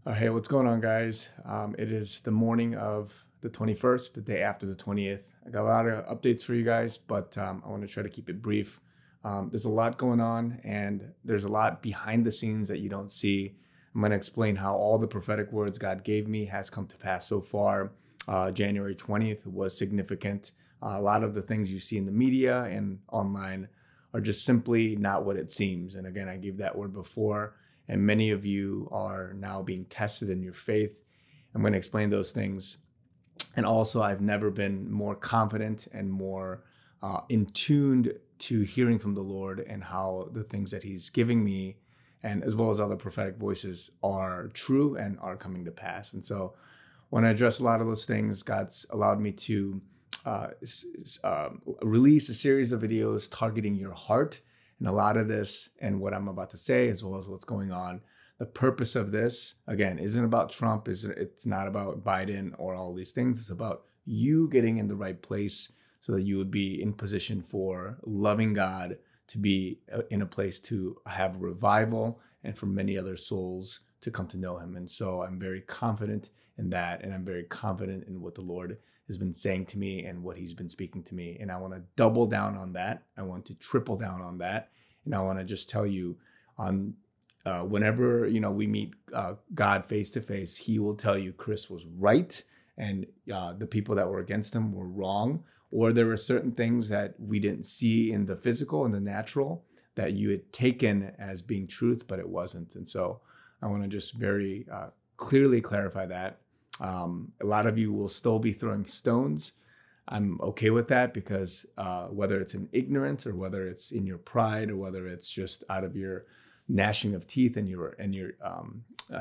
Hey, what's going on, guys? It is the morning of the 21st, the day after the 20th. I got a lot of updates for you guys, but I want to try to keep it brief. There's a lot going on, and there's a lot behind the scenes that you don't see. I'm going to explain how all the prophetic words God gave me has come to pass so far. January 20th was significant. A lot of the things you see in the media and online are just simply not what it seems. And again, I gave that word before, and many of you are now being tested in your faith. I'm going to explain those things. And also, I've never been more confident and more in tuned to hearing from the Lord and how the things that He's giving me, and as well as other prophetic voices, are true and are coming to pass. And so, when I address a lot of those things, God's allowed me to uh, release a series of videos targeting your heart. And a lot of this and what I'm about to say, as well as what's going on, the purpose of this, again, isn't about Trump. It's not about Biden or all these things. It's about you getting in the right place so that you would be in position for loving God, to be in a place to have revival, and for many other souls to come to know Him. And so I'm very confident in that. And I'm very confident in what the Lord has been saying to me and what He's been speaking to me. And I want to double down on that. I want to triple down on that. And I want to just tell you, on whenever we meet God face to face, He will tell you Chris was right, and the people that were against him were wrong, or there were certain things that we didn't see in the physical and the natural that you had taken as being truth, but it wasn't. And so I want to just very clearly clarify that. A lot of you will still be throwing stones. I'm okay with that, because whether it's in ignorance, or whether it's in your pride, or whether it's just out of your gnashing of teeth and your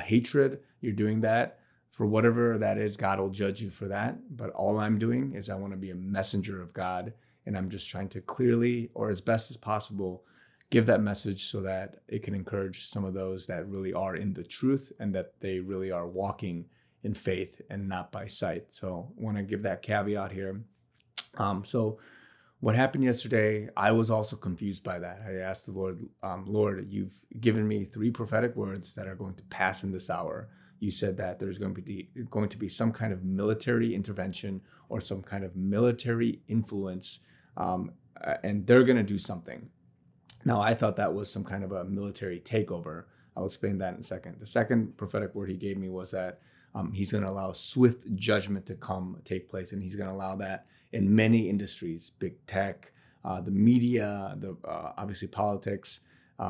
hatred, you're doing that. For whatever that is, God will judge you for that. But all I'm doing is I want to be a messenger of God, and I'm just trying to clearly, or as best as possible, give that message so that it can encourage some of those that really are in the truth, and that they really are walking in faith and not by sight. So I want to give that caveat here. So what happened yesterday, I was also confused by that. I asked the Lord, Lord, you've given me 3 prophetic words that are going to pass in this hour. You said that there's going to be some kind of military intervention or some kind of military influence, and they're going to do something. Now, I thought that was some kind of a military takeover. I'll explain that in a second. The second prophetic word He gave me was that He's going to allow swift judgment to take place, and He's going to allow that in many industries: big tech, the media, the obviously politics,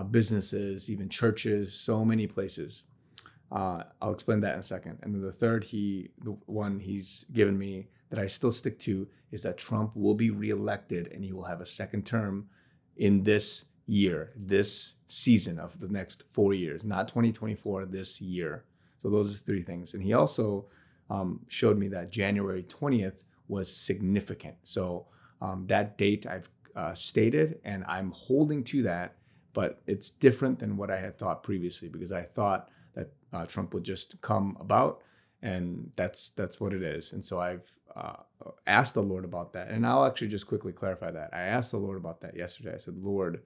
businesses, even churches, so many places. I'll explain that in a second. And then the third, the one He's given me that I still stick to, is that Trump will be reelected, and he will have a second term in this year, this season of the next 4 years, not 2024, this year. So those are 3 things. And He also showed me that January 20th was significant. So that date I've stated, and I'm holding to that, but it's different than what I had thought previously, because I thought that Trump would just come about, and that's what it is. And so I've asked the Lord about that. And I'll actually just quickly clarify that. I asked the Lord about that yesterday. I said, Lord,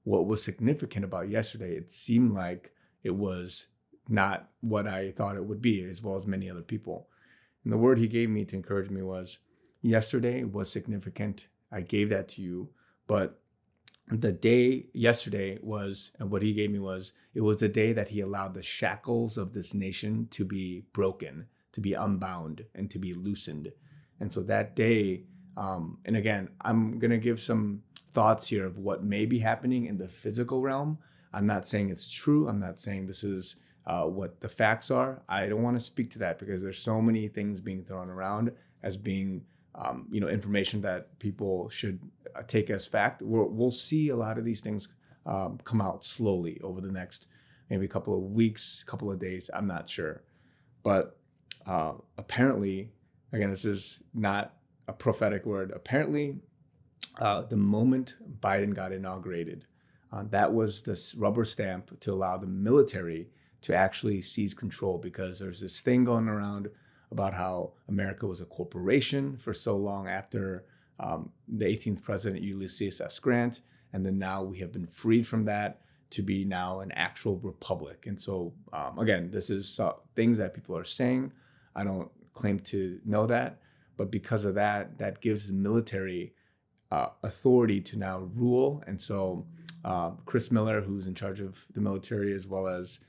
what was significant about yesterday? It seemed like it was not what I thought it would be, as well as many other people. And the word He gave me to encourage me was, yesterday was significant. I gave that to you. But the day yesterday was, and what He gave me was, it was the day that He allowed the shackles of this nation to be broken, to be unbound, and to be loosened. And so that day, and again, I'm going to give some thoughts here of what may be happening in the physical realm. I'm not saying it's true. I'm not saying this is what the facts are. I don't want to speak to that, because there's so many things being thrown around as being, information that people should take as fact. We'll see a lot of these things come out slowly over the next maybe a couple of weeks, couple of days. I'm not sure. But apparently, again, this is not a prophetic word. Apparently, the moment Biden got inaugurated, that was this rubber stamp to allow the military to actually seize control, because there's this thing going around about how America was a corporation for so long after the 18th president, Ulysses S. Grant. And then now we have been freed from that. to be now an actual republic. And so, again, this is things that people are saying. I don't claim to know that, but because of that, that gives the military authority to now rule. And so Chris Miller, who's in charge of the military, as well as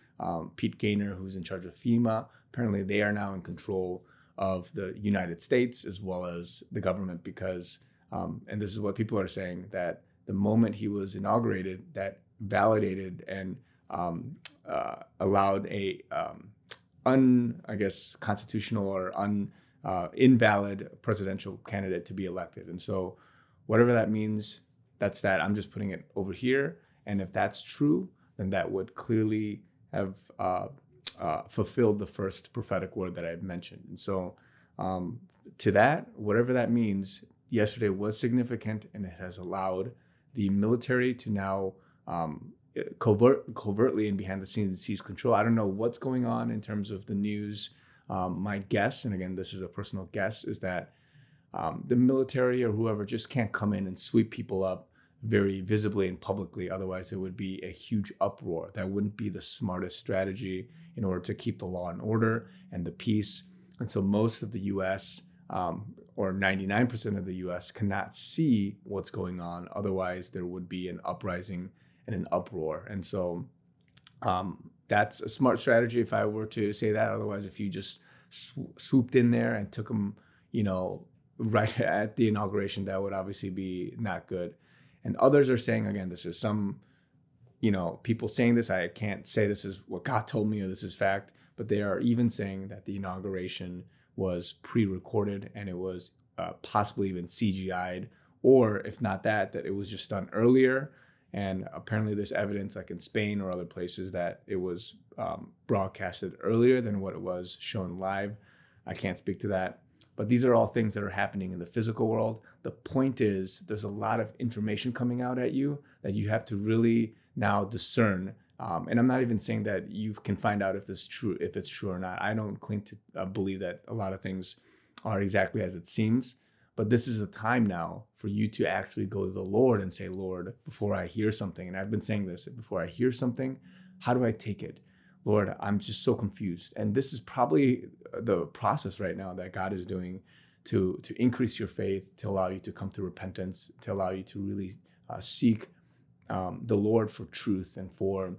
Pete Gaynor, who's in charge of FEMA, apparently they are now in control of the United States as well as the government because, and this is what people are saying, that the moment he was inaugurated, that validated and allowed a constitutional or invalid presidential candidate to be elected. And so whatever that means, that's that. I'm just putting it over here. And if that's true, then that would clearly have fulfilled the first prophetic word that I've mentioned. And so to that, whatever that means, yesterday was significant, and it has allowed the military to now covertly and behind the scenes seize control. I don't know what's going on in terms of the news. My guess, and again, this is a personal guess, is that the military or whoever just can't come in and sweep people up very visibly and publicly. Otherwise, it would be a huge uproar. That wouldn't be the smartest strategy in order to keep the law and order and the peace. And so most of the U.S., or 99% of the U.S., cannot see what's going on. Otherwise, there would be an uprising and an uproar. And so that's a smart strategy if I were to say that. Otherwise, if you just swooped in there and took them, right at the inauguration, that would obviously be not good. And others are saying, again, this is some, people saying this. I can't say this is what God told me or this is fact, but they are even saying that the inauguration was pre-recorded and it was possibly even CGI'd, or if not that it was just done earlier. And apparently there's evidence, like in Spain or other places, that it was broadcasted earlier than what it was shown live. I can't speak to that. But these are all things that are happening in the physical world. The point is, there's a lot of information coming out at you that you have to really now discern. And I'm not even saying that you can find out if it's true or not. I don't claim to believe that a lot of things are exactly as it seems. But this is a time now for you to actually go to the Lord and say, Lord, before I hear something, and I've been saying this, before I hear something, how do I take it? Lord, I'm just so confused. And this is probably the process right now that God is doing to increase your faith, to allow you to come to repentance, to allow you to really seek the Lord for truth and for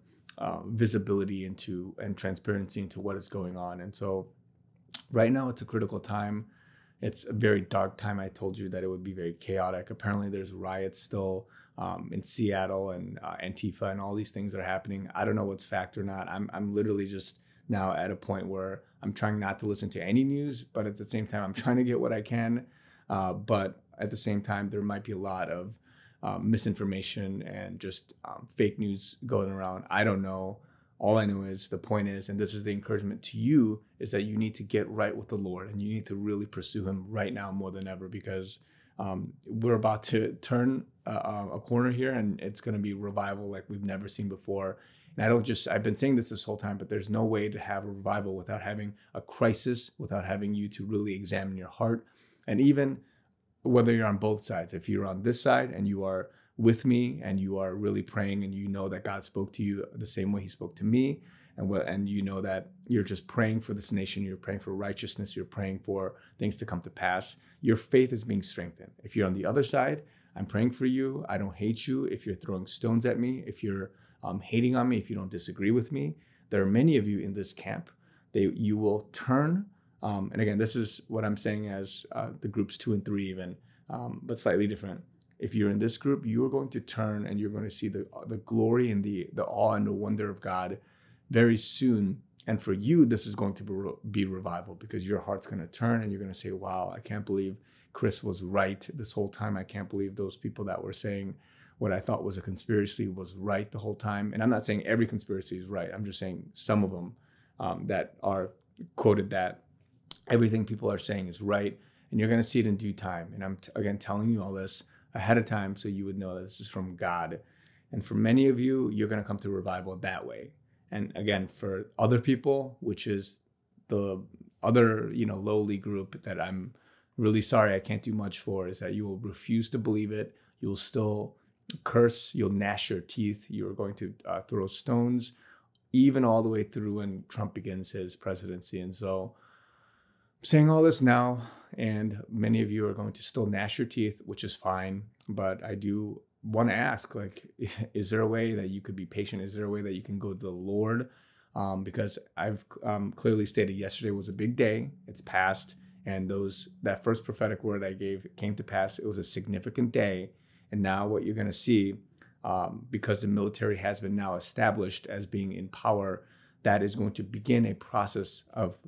visibility into and transparency into what is going on. And so right now it's a critical time. It's a very dark time. I told you that it would be very chaotic. Apparently there's riots still in Seattle, and Antifa and all these things are happening. I don't know what's fact or not. I'm literally just now at a point where I'm trying not to listen to any news, but at the same time, I'm trying to get what I can. But at the same time, there might be a lot of misinformation and just fake news going around. I don't know. All I know is the point is, and this is the encouragement to you, is that you need to get right with the Lord and you need to really pursue him right now more than ever, because we're about to turn a corner here, and it's going to be revival like we've never seen before. And I've been saying this whole time, but there's no way to have a revival without having a crisis, without having you to really examine your heart. And even whether you're on both sides, if you're on this side and you are with me and you are really praying and you know that God spoke to you the same way he spoke to me, and you know that you're just praying for this nation, you're praying for righteousness, you're praying for things to come to pass, your faith is being strengthened. If you're on the other side, I'm praying for you. I don't hate you. If you're throwing stones at me, if you're hating on me, if you don't disagree with me, there are many of you in this camp. You will turn. And again, this is what I'm saying as the groups 2 and 3 even, but slightly different. If you're in this group, you are going to turn and you're going to see the glory and the awe and the wonder of God very soon. And for you, this is going to be revival, because your heart's going to turn and you're going to say, wow, I can't believe Chris was right this whole time. I can't believe those people that were saying what I thought was a conspiracy was right the whole time. And I'm not saying every conspiracy is right. I'm just saying some of them that are quoted that everything people are saying is right. And you're going to see it in due time. And I'm, again, telling you all this ahead of time so you would know that this is from God. And for many of you, you're going to come to revival that way. And again, for other people, which is the other, lowly group that I'm really sorry I can't do much for, is that you will refuse to believe it. You will still curse, you'll gnash your teeth, you're going to throw stones, even all the way through when Trump begins his presidency. And so I'm saying all this now, and many of you are going to still gnash your teeth, which is fine. But I do want to ask, like, is there a way that you could be patient? Is there a way that you can go to the Lord? Because I've clearly stated yesterday was a big day. It's past. And that first prophetic word I gave came to pass. It was a significant day. And now what you're going to see, because the military has been now established as being in power, that is going to begin a process of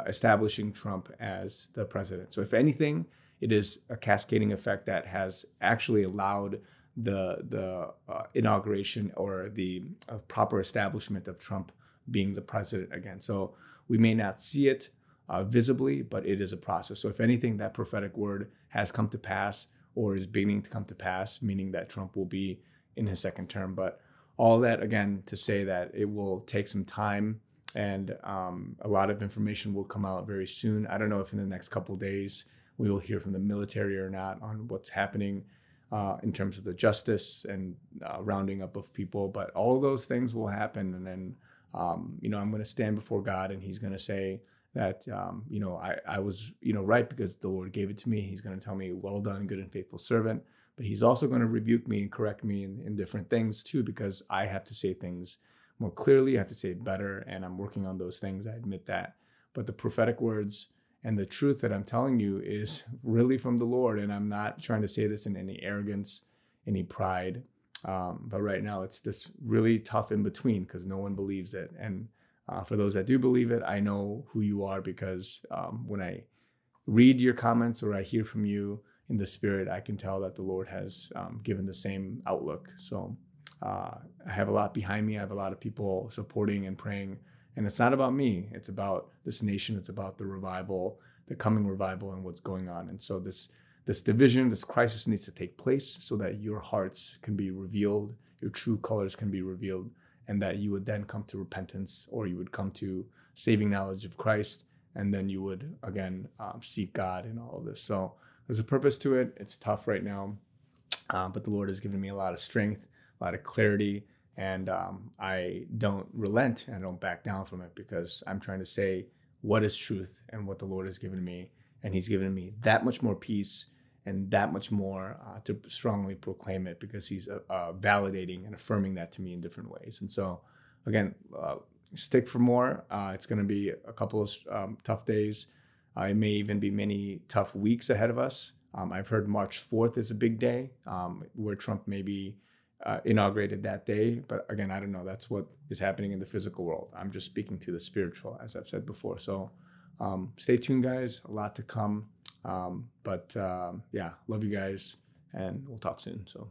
establishing Trump as the president. So if anything, it is a cascading effect that has actually allowed the inauguration or the proper establishment of Trump being the president again. So we may not see it visibly, but it is a process. So if anything, that prophetic word has come to pass or is beginning to come to pass, meaning that Trump will be in his second term. But all that, again, to say that it will take some time, and a lot of information will come out very soon. I don't know if in the next couple of days we will hear from the military or not on what's happening in terms of the justice and rounding up of people. But all those things will happen. And then, I'm going to stand before God, and he's going to say that, I was, right, because the Lord gave it to me. He's going to tell me, well done, good and faithful servant. But he's also going to rebuke me and correct me in different things too, because I have to say things more clearly. I have to say it better. And I'm working on those things. I admit that. But the prophetic words and the truth that I'm telling you is really from the Lord. And I'm not trying to say this in any arrogance, any pride. But right now it's this really tough in between because no one believes it. And for those that do believe it, I know who you are, because when I read your comments or I hear from you in the spirit, I can tell that the Lord has given the same outlook. So I have a lot behind me. I have a lot of people supporting and praying. And it's not about me. It's about this nation. It's about the revival, the coming revival, and what's going on. And so this division, this crisis needs to take place so that your hearts can be revealed, your true colors can be revealed, and that you would then come to repentance, or you would come to saving knowledge of Christ, and then you would, again, seek God in all of this. So there's a purpose to it. It's tough right now, but the Lord has given me a lot of strength, a lot of clarity, and I don't relent and I don't back down from it, because I'm trying to say what is truth and what the Lord has given me. And he's given me that much more peace and that much more to strongly proclaim it, because he's validating and affirming that to me in different ways. And so, again, stick for more. It's going to be a couple of tough days. It may even be many tough weeks ahead of us. I've heard March 4th is a big day where Trump may be inaugurated that day. But again, I don't know. That's what is happening in the physical world. I'm just speaking to the spiritual, as I've said before. So stay tuned, guys. A lot to come. But love you guys, and we'll talk soon. So.